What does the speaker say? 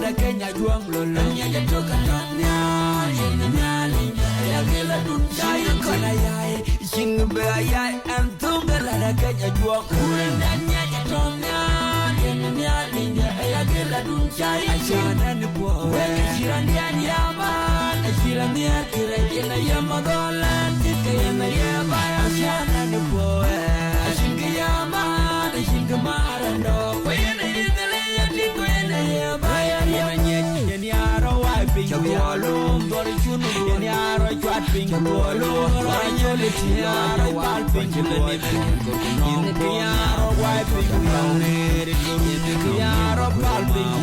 da Kenya juang lolo nya ya toka nya nya nya ya gela dun ya kona ya sing be ya antunga da Kenya juang nya nya ya tonya nya nya ya gela dun ya shana ni bo we shiran ya ya ma shiran ya kire ya ya madola ya na ya ba ya shana ni bo sing ya ma sing marando we ne ile ya tingo ya ba Chagwalo, Dorichunu, Yaniara, Twatping, Golo, Rayolity, Yara, Walping, Yara, Wiping, Yara, Palping,